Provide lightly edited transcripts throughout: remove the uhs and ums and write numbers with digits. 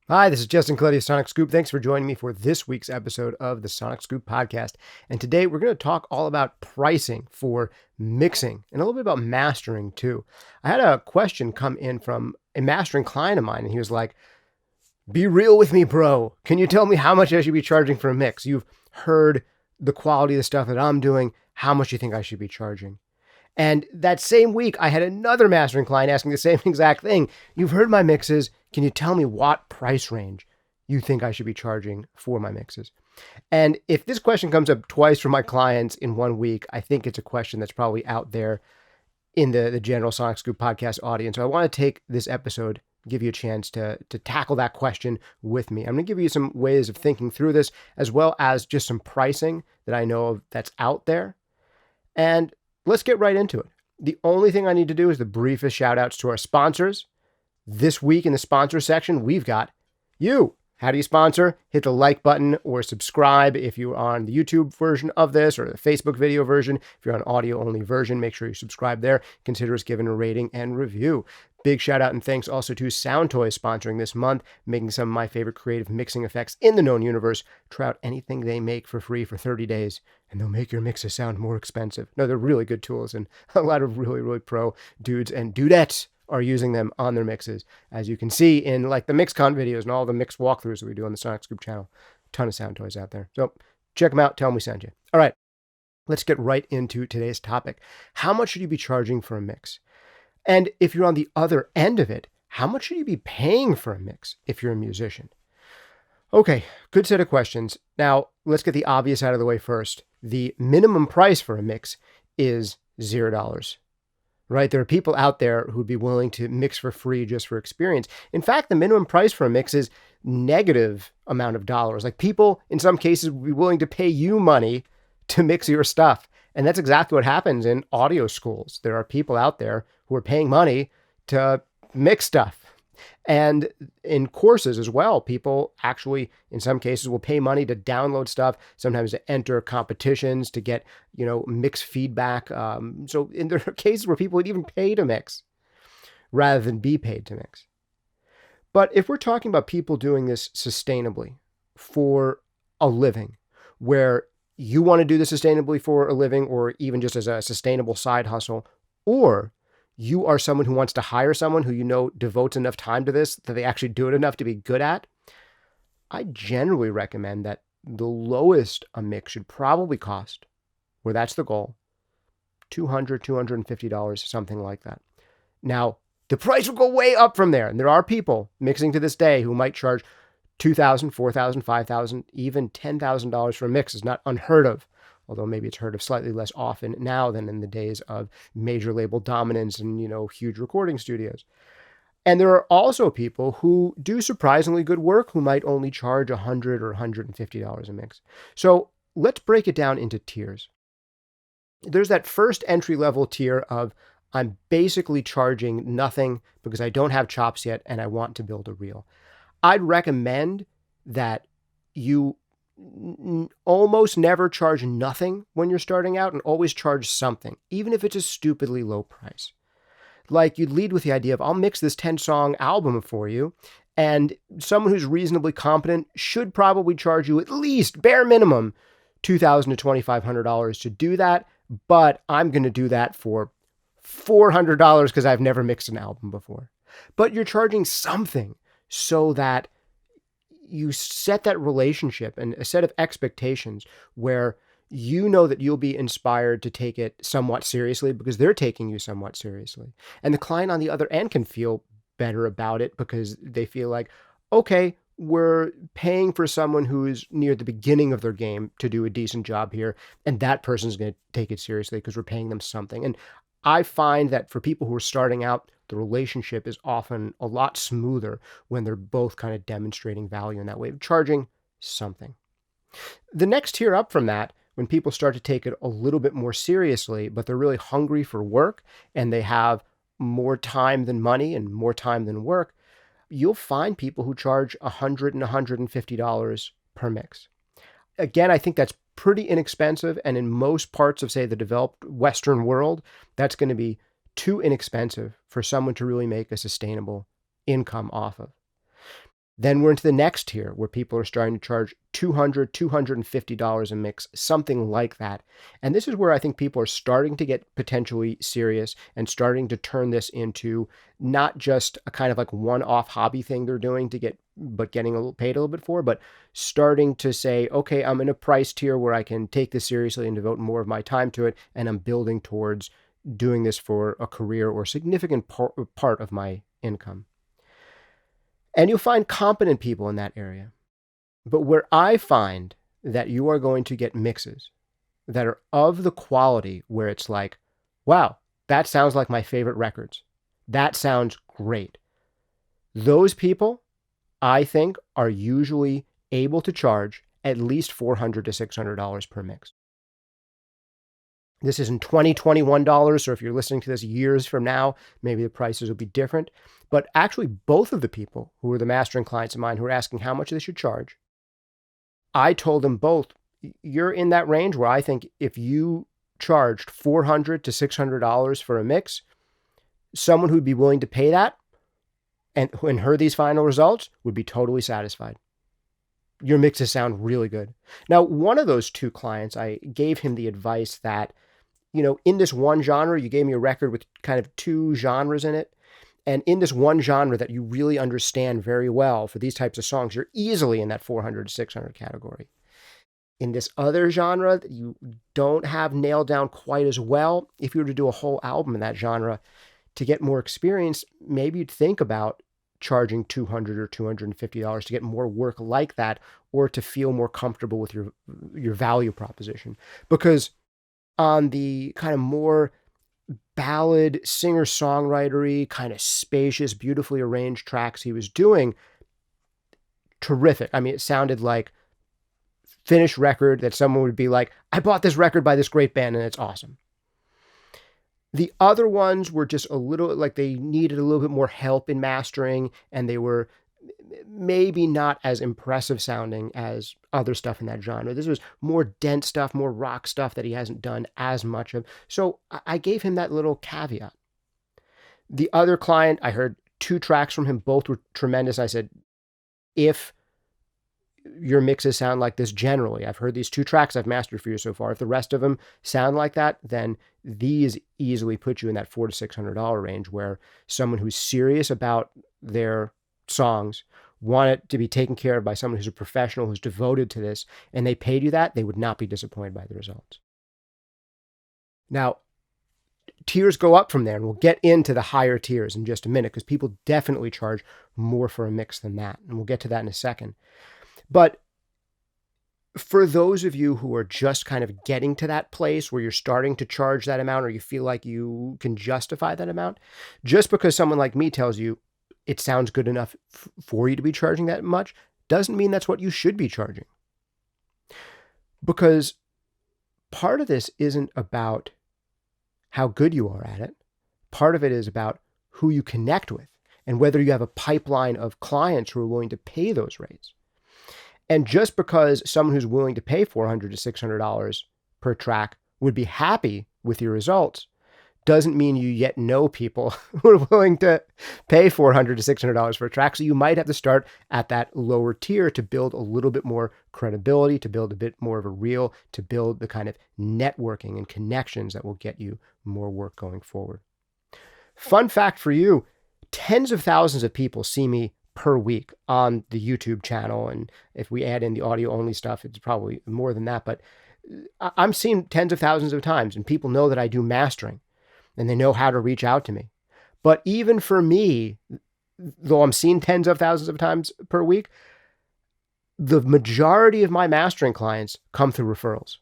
Hi, this is Justin Colletti of SonicScoop. Thanks for joining me for this week's episode of the SonicScoop podcast. And today we're going to talk all about pricing for mixing and a little bit about mastering too. I had a question come in from a mastering client of mine, and he was like, "Be real with me, bro. Can you tell me how much I should be charging for a mix? You've heard the quality of the stuff that I'm doing. How much do you think I should be charging?" And that same week, I had another mastering client asking the same exact thing. "You've heard my mixes. Can you tell me what price range you think I should be charging for my mixes?" And if this question comes up twice from my clients in 1 week, I think it's a question that's probably out there in the general Sonic Scoop podcast audience. So I want to take this episode, give you a chance to tackle that question with me. I'm going to give you some ways of thinking through this, as well as just some pricing that I know of that's out there. And let's get right into it. The only thing I need to do is the briefest shout outs to our sponsors. This week in the sponsor section, we've got you. How do you sponsor? Hit the like button or subscribe if you're on the YouTube version of this or the Facebook video version. If you're on audio only version, make sure you subscribe there. Consider us giving a rating and review. Big shout out and thanks also to Sound Toys sponsoring this month, making some of my favorite creative mixing effects in the known universe. Try out anything they make for free for 30 days, and they'll make your mixes sound more expensive. No, they're really good tools, and a lot of really, really pro dudes and dudettes are using them on their mixes, as you can see in like the MixCon videos and all the mix walkthroughs that we do on the Sonic Scoop channel. Ton of Sound Toys out there. So check them out. Tell them we sent you. All right, let's get right into today's topic. How much should you be charging for a mix? And if you're on the other end of it, how much should you be paying for a mix if you're a musician? Okay, good set of questions. Now, let's get the obvious out of the way first. The minimum price for a mix is $0. Right? There are people out there who'd be willing to mix for free just for experience. In fact, the minimum price for a mix is negative amount of dollars. Like people, in some cases, would be willing to pay you money to mix your stuff. And that's exactly what happens in audio schools. There are people out there who are paying money to mix stuff. And in courses as well, people actually, in some cases, will pay money to download stuff, sometimes to enter competitions, to get, mix feedback. So there are cases where people would even pay to mix rather than be paid to mix. But if we're talking about people doing this sustainably for a living, where you want to do this sustainably for a living or even just as a sustainable side hustle, or you are someone who wants to hire someone who devotes enough time to this that they actually do it enough to be good at, I generally recommend that the lowest a mix should probably cost, where that's the goal, $200, $250, something like that. Now, the price will go way up from there. And there are people mixing to this day who might charge $2,000, $4,000, $5,000, even $10,000 for a mix. Is not unheard of. Although maybe it's heard of slightly less often now than in the days of major label dominance and, huge recording studios. And there are also people who do surprisingly good work who might only charge $100 or $150 a mix. So let's break it down into tiers. There's that first entry level tier of I'm basically charging nothing because I don't have chops yet and I want to build a reel. I'd recommend that you almost never charge nothing when you're starting out and always charge something, even if it's a stupidly low price. Like you'd lead with the idea of I'll mix this 10-song album for you, and someone who's reasonably competent should probably charge you at least bare minimum $2,000 to $2,500 to do that, but I'm going to do that for $400 because I've never mixed an album before. But you're charging something so that you set that relationship and a set of expectations where you know that you'll be inspired to take it somewhat seriously because they're taking you somewhat seriously. And the client on the other end can feel better about it because they feel like, okay, we're paying for someone who's near the beginning of their game to do a decent job here. And that person's going to take it seriously because we're paying them something. And I find that for people who are starting out, the relationship is often a lot smoother when they're both kind of demonstrating value in that way of charging something. The next tier up from that, when people start to take it a little bit more seriously, but they're really hungry for work and they have more time than money and more time than work, you'll find people who charge $100 and $150 per mix. Again, I think that's pretty inexpensive. And in most parts of, say, the developed Western world, that's going to be too inexpensive for someone to really make a sustainable income off of. Then we're into the next tier where people are starting to charge $200, $250 a mix, something like that. And this is where I think people are starting to get potentially serious and starting to turn this into not just a kind of like one-off hobby thing they're doing but getting paid a little bit for, but starting to say, okay, I'm in a price tier where I can take this seriously and devote more of my time to it, and I'm building towards doing this for a career or significant part of my income. And you'll find competent people in that area. But where I find that you are going to get mixes that are of the quality where it's like, wow, that sounds like my favorite records. That sounds great. Those people, I think, are usually able to charge at least $400 to $600 per mix. This is in 2021 dollars, so if you're listening to this years from now, maybe the prices will be different. But actually, both of the people who were the mastering clients of mine who were asking how much they should charge, I told them both, you're in that range where I think if you charged $400 to $600 for a mix, someone who'd be willing to pay that and heard these final results would be totally satisfied. Your mixes sound really good. Now, one of those two clients, I gave him the advice that, in this one genre, you gave me a record with kind of two genres in it. And in this one genre that you really understand very well for these types of songs, you're easily in that 400 to 600 category. In this other genre that you don't have nailed down quite as well, if you were to do a whole album in that genre, to get more experience, maybe you'd think about charging $200 or $250 to get more work like that, or to feel more comfortable with your value proposition. Because on the kind of more ballad, singer-songwritery, kind of spacious, beautifully arranged tracks he was doing, terrific. I mean, it sounded like finished record that someone would be like, I bought this record by this great band and it's awesome. The other ones were just a little like they needed a little bit more help in mastering, and they were maybe not as impressive sounding as other stuff in that genre. This was more dense stuff, more rock stuff that he hasn't done as much of. So I gave him that little caveat. The other client, I heard 2 tracks from him. Both were tremendous. I said, if your mixes sound like this generally, I've heard these 2 tracks I've mastered for you so far. If the rest of them sound like that, then these easily put you in that $400 to $600 range, where someone who's serious about their songs, want it to be taken care of by someone who's a professional, who's devoted to this, and they paid you that, they would not be disappointed by the results. Now, tiers go up from there, and we'll get into the higher tiers in just a minute, because people definitely charge more for a mix than that, and we'll get to that in a second. But for those of you who are just kind of getting to that place where you're starting to charge that amount, or you feel like you can justify that amount, just because someone like me tells you it sounds good enough for you to be charging that much, doesn't mean that's what you should be charging. Because part of this isn't about how good you are at it. Part of it is about who you connect with and whether you have a pipeline of clients who are willing to pay those rates. And just because someone who's willing to pay $400 to $600 per track would be happy with your results doesn't mean you yet know people who are willing to pay $400 to $600 for a track. So you might have to start at that lower tier to build a little bit more credibility, to build a bit more of a reel, to build the kind of networking and connections that will get you more work going forward. Fun fact for you, tens of thousands of people see me per week on the YouTube channel. And if we add in the audio only stuff, it's probably more than that. But I'm seen tens of thousands of times, and people know that I do mastering, and they know how to reach out to me. But even for me, though I'm seen tens of thousands of times per week, the majority of my mastering clients come through referrals.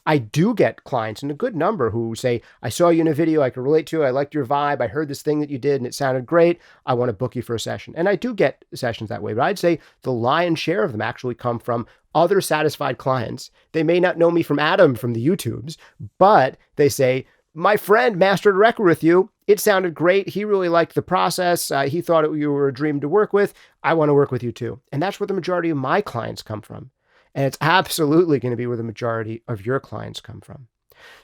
I do get clients, and a good number, who say, I saw you in a video I could relate to, I liked your vibe, I heard this thing that you did and it sounded great, I want to book you for a session. And I do get sessions that way, but I'd say the lion's share of them actually come from other satisfied clients. They may not know me from Adam from the YouTubes, but they say, my friend mastered a record with you. It sounded great. He really liked the process. He thought you were a dream to work with. I want to work with you too. And that's where the majority of my clients come from. And it's absolutely going to be where the majority of your clients come from.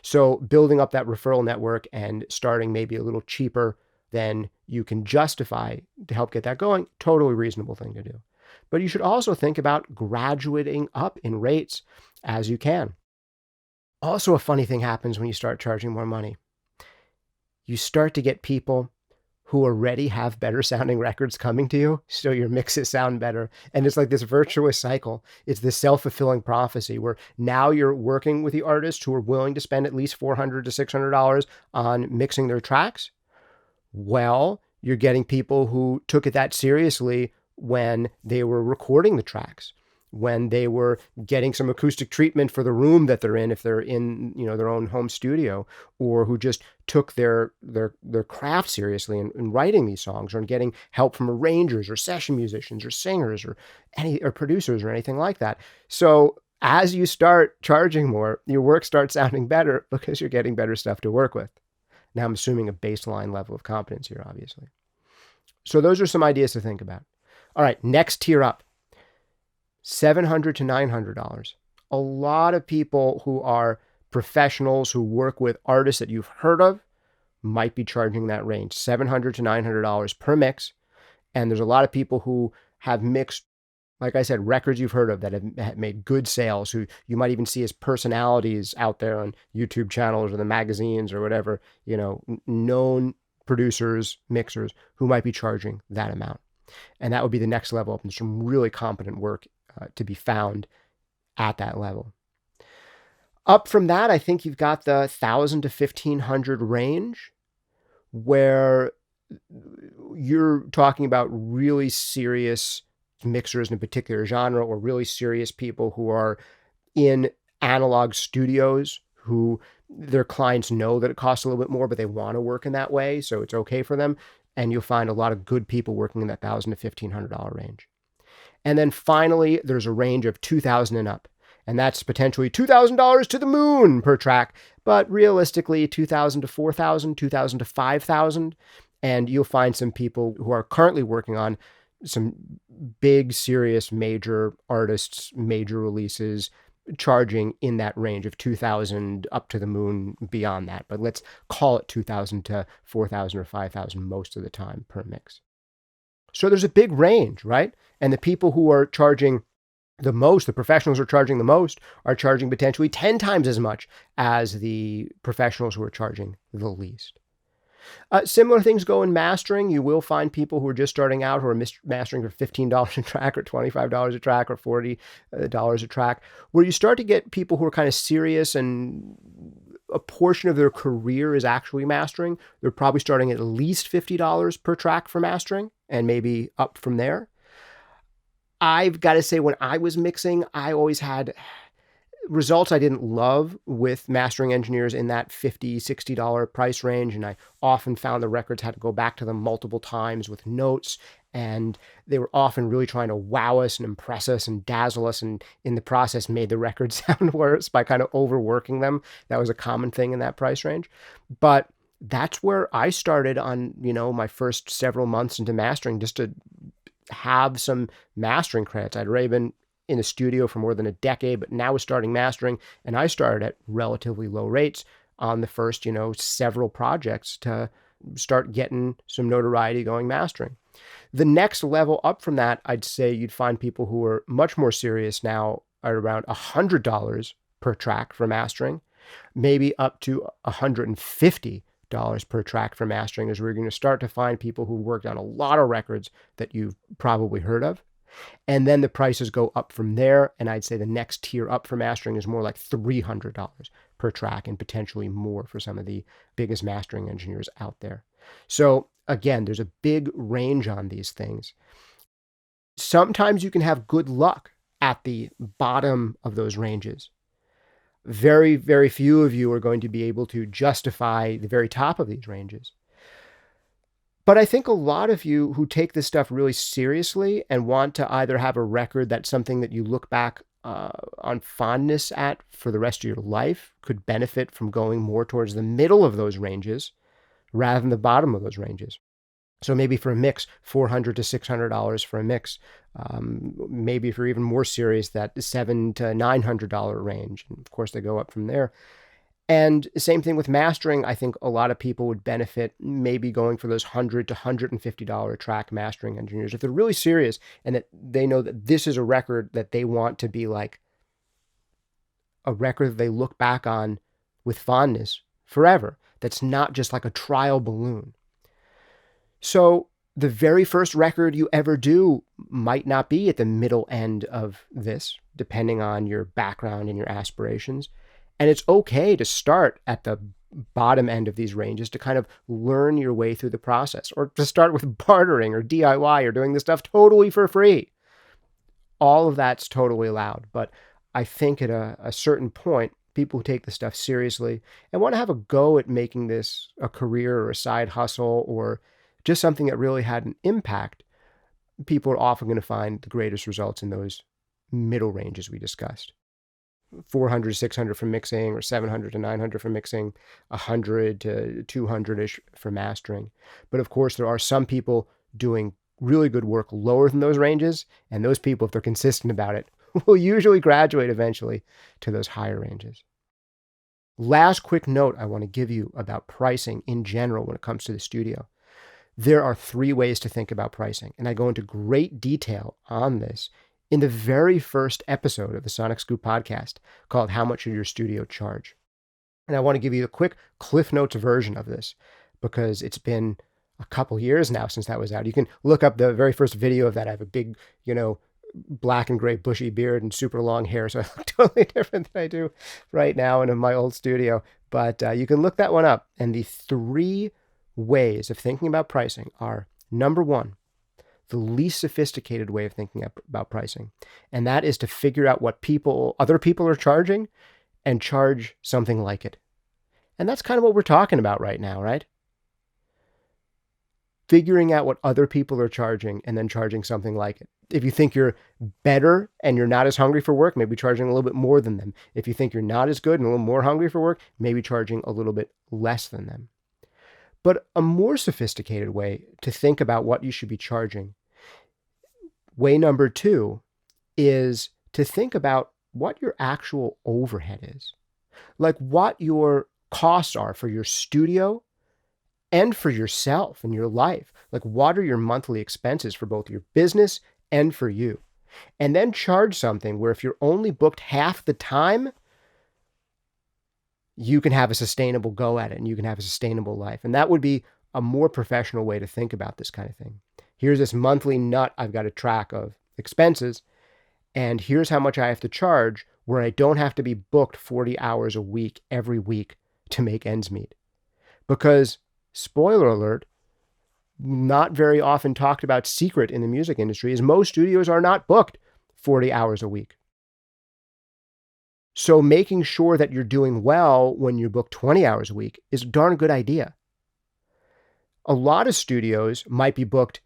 So building up that referral network and starting maybe a little cheaper then you can justify to help get that going. Totally reasonable thing to do. But you should also think about graduating up in rates as you can. Also, a funny thing happens when you start charging more money. You start to get people who already have better sounding records coming to you, so your mixes sound better. And it's like this virtuous cycle. It's this self-fulfilling prophecy where now you're working with the artists who are willing to spend at least $400 to $600 on mixing their tracks. Well, you're getting people who took it that seriously when they were recording the tracks, when they were getting some acoustic treatment for the room that they're in, if they're in, their own home studio, or who just took their craft seriously in writing these songs, or in getting help from arrangers or session musicians or singers or producers or anything like that. So as you start charging more, your work starts sounding better because you're getting better stuff to work with. Now, I'm assuming a baseline level of competence here, obviously. So those are some ideas to think about. All right, next tier up, $700 to $900. A lot of people who are professionals who work with artists that you've heard of might be charging that range, $700 to $900 per mix. And there's a lot of people who have mixed, like I said, records you've heard of that have made good sales, who you might even see as personalities out there on YouTube channels or the magazines or whatever, known producers, mixers who might be charging that amount. And that would be the next level up, and some really competent work to be found at that level. Up from that, I think you've got the $1,000 to $1,500 range, where you're talking about really serious mixers in a particular genre, or really serious people who are in analog studios who their clients know that it costs a little bit more, but they want to work in that way, so it's okay for them. And you'll find a lot of good people working in that $1,000 to $1,500 range. And then finally, there's a range of $2,000 and up. And that's potentially $2,000 to the moon per track, but realistically $2,000 to $4,000, $2,000 to $5,000. And you'll find some people who are currently working on some big, serious, major artists, major releases, charging in that range of $2,000 up to the moon beyond that. But let's call it $2,000 to $4,000 or $5,000 most of the time per mix. So there's a big range, right? And the people who are charging the most, the professionals who are charging the most, are charging potentially 10 times as much as the professionals who are charging the least. Similar things go in mastering. You will find people who are just starting out who are mastering for $15 a track or $25 a track or $40 a track, where you start to get people who are kind of serious and a portion of their career is actually mastering. They're probably starting at least $50 per track for mastering and maybe up from there. I've got to say, when I was mixing, I always had results I didn't love with mastering engineers in that $50, $60 price range. And I often found the records had to go back to them multiple times with notes. And they were often really trying to wow us and impress us and dazzle us. And in the process made the record sound worse by kind of overworking them. That was a common thing in that price range. But that's where I started on, my first several months into mastering, just to have some mastering credits. I'd already been in the studio for more than a decade, but now was starting mastering, and I started at relatively low rates on the first, several projects to start getting some notoriety going mastering. The next level up from that, I'd say you'd find people who are much more serious now at around $100 per track for mastering, maybe up to $150 per track for mastering, as we're going to start to find people who worked on a lot of records that you've probably heard of. And then the prices go up from there. And I'd say the next tier up for mastering is more like $300 per track, and potentially more for some of the biggest mastering engineers out there. So again, there's a big range on these things. Sometimes you can have good luck at the bottom of those ranges. Very, very few of you are going to be able to justify the very top of these ranges. But I think a lot of you who take this stuff really seriously and want to either have a record that's something that you look back on fondness at for the rest of your life could benefit from going more towards the middle of those ranges rather than the bottom of those ranges. So maybe for a mix, $400 to $600 for a mix. Maybe if you're even more serious, that $700 to $900 range. And of course, they go up from there. And same thing with mastering. I think a lot of people would benefit maybe going for those $100 to $150 track mastering engineers if they're really serious and that they know that this is a record that they want to be like a record that they look back on with fondness forever. That's not just like a trial balloon. So the very first record you ever do might not be at the middle end of this, depending on your background and your aspirations. And it's okay to start at the bottom end of these ranges to kind of learn your way through the process, or to start with bartering or DIY or doing this stuff totally for free. All of that's totally allowed. But I think at a certain point, people who take this stuff seriously and want to have a go at making this a career or a side hustle or just something that really had an impact, people are often going to find the greatest results in those middle ranges we discussed. 400 to 600 for mixing, or 700 to 900 for mixing, 100 to 200-ish for mastering. But of course, there are some people doing really good work lower than those ranges, and those people, if they're consistent about it, will usually graduate eventually to those higher ranges. Last quick note I want to give you about pricing in general when it comes to the studio. There are 3 ways to think about pricing, and I go into great detail on this in the very first episode of the SonicScoop podcast called How Much Should Your Studio Charge? And I want to give you a quick Cliff Notes version of this because it's been a couple years now since that was out. You can look up the very first video of that. I have a big, black and gray bushy beard and super long hair, so I look totally different than I do right now in my old studio. But you can look that one up. And the 3 ways of thinking about pricing are, number 1, the least sophisticated way of thinking about pricing. And that is to figure out what other people are charging and charge something like it. And that's kind of what we're talking about right now, right? Figuring out what other people are charging and then charging something like it. If you think you're better and you're not as hungry for work, maybe charging a little bit more than them. If you think you're not as good and a little more hungry for work, maybe charging a little bit less than them. But a more sophisticated way to think about what you should be charging, way number 2, is to think about what your actual overhead is. Like what your costs are for your studio and for yourself and your life. Like what are your monthly expenses for both your business and for you? And then charge something where if you're only booked half the time, you can have a sustainable go at it and you can have a sustainable life. And that would be a more professional way to think about this kind of thing. Here's this monthly nut I've got a track of expenses, and here's how much I have to charge where I don't have to be booked 40 hours a week every week to make ends meet. Because, spoiler alert, not very often talked about secret in the music industry is most studios are not booked 40 hours a week. So making sure that you're doing well when you book 20 hours a week is a darn good idea. A lot of studios might be booked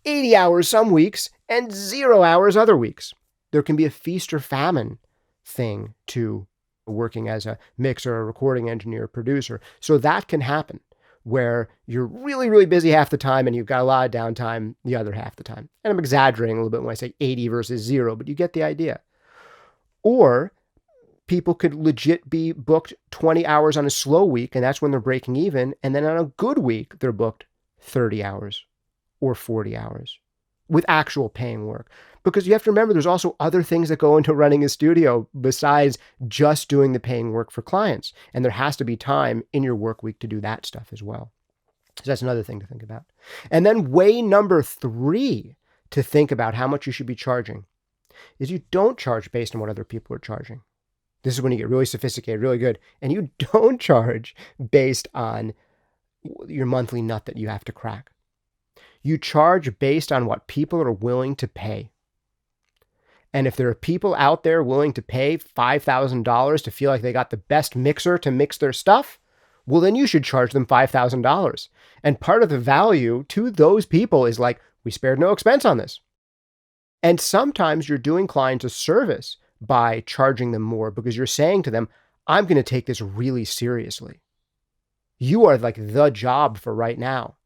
80 hours some weeks and 0 hours other weeks. There can be a feast or famine thing to working as a mixer, a recording engineer, producer. So that can happen where you're really, really busy half the time and you've got a lot of downtime the other half the time. And I'm exaggerating a little bit when I say 80 versus 0, but you get the idea. Or people could legit be booked 20 hours on a slow week, and that's when they're breaking even. And then on a good week, they're booked 30 hours or 40 hours with actual paying work. Because you have to remember, there's also other things that go into running a studio besides just doing the paying work for clients. And there has to be time in your work week to do that stuff as well. So that's another thing to think about. And then way number 3 to think about how much you should be charging is you don't charge based on what other people are charging. This is when you get really sophisticated, really good. And you don't charge based on your monthly nut that you have to crack. You charge based on what people are willing to pay. And if there are people out there willing to pay $5,000 to feel like they got the best mixer to mix their stuff, well, then you should charge them $5,000. And part of the value to those people is like, we spared no expense on this. And sometimes you're doing clients a service by charging them more because you're saying to them, I'm going to take this really seriously. You are like the job for right now.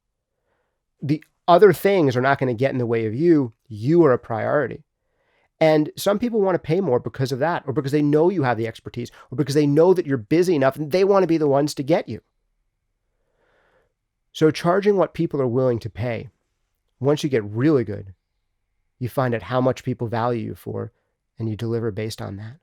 The other things are not going to get in the way of you. You are a priority. And some people want to pay more because of that, or because they know you have the expertise, or because they know that you're busy enough and they want to be the ones to get you. So charging what people are willing to pay, once you get really good, you find out how much people value you for, and you deliver based on that.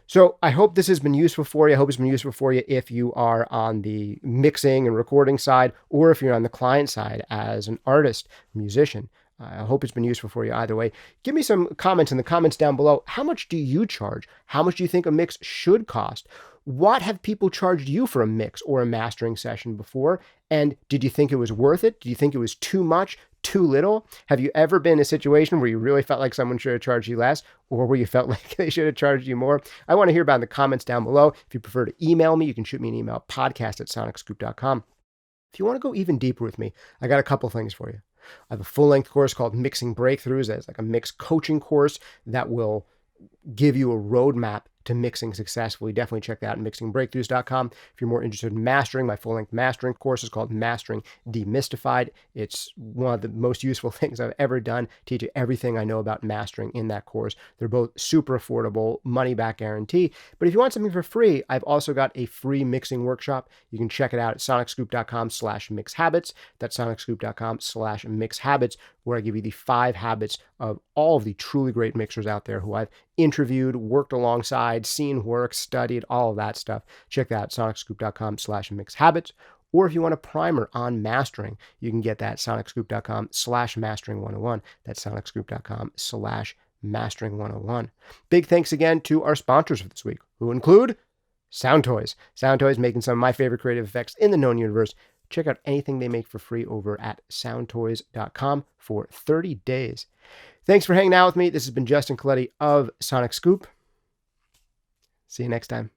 So I hope this has been useful for you. I hope it's been useful for you if you are on the mixing and recording side, or if you're on the client side as an artist, musician. I hope it's been useful for you either way. Give me some comments in the comments down below. How much do you charge? How much do you think a mix should cost? What have people charged you for a mix or a mastering session before? And did you think it was worth it? Do you think it was too much, too little? Have you ever been in a situation where you really felt like someone should have charged you less, or where you felt like they should have charged you more? I want to hear about it in the comments down below. If you prefer to email me, you can shoot me an email, podcast@sonicscoop.com. If you want to go even deeper with me, I got a couple things for you. I have a full-length course called Mixing Breakthroughs. That's like a mix coaching course that will give you a roadmap to mixing successfully. Definitely check that out at mixingbreakthroughs.com. If you're more interested in mastering, my full-length mastering course is called Mastering Demystified. It's one of the most useful things I've ever done. Teach you everything I know about mastering in that course. They're both super affordable, money-back guarantee. But if you want something for free, I've also got a free mixing workshop. You can check it out at SonicScoop.com/mixhabits. That's SonicScoop.com/mixhabits, where I give you the 5 habits of all of the truly great mixers out there who I've interviewed, worked alongside, seen work, studied, all of that stuff. Check that out, SonicScoop.com/mixhabits. Or if you want a primer on mastering, you can get that SonicScoop.com/mastering101. That's SonicScoop.com/mastering101. Big thanks again to our sponsors for this week, who include Sound Toys. Sound Toys making some of my favorite creative effects in the known universe. Check out anything they make for free over at soundtoys.com for 30 days. Thanks for hanging out with me. This has been Justin Colletti of SonicScoop. See you next time.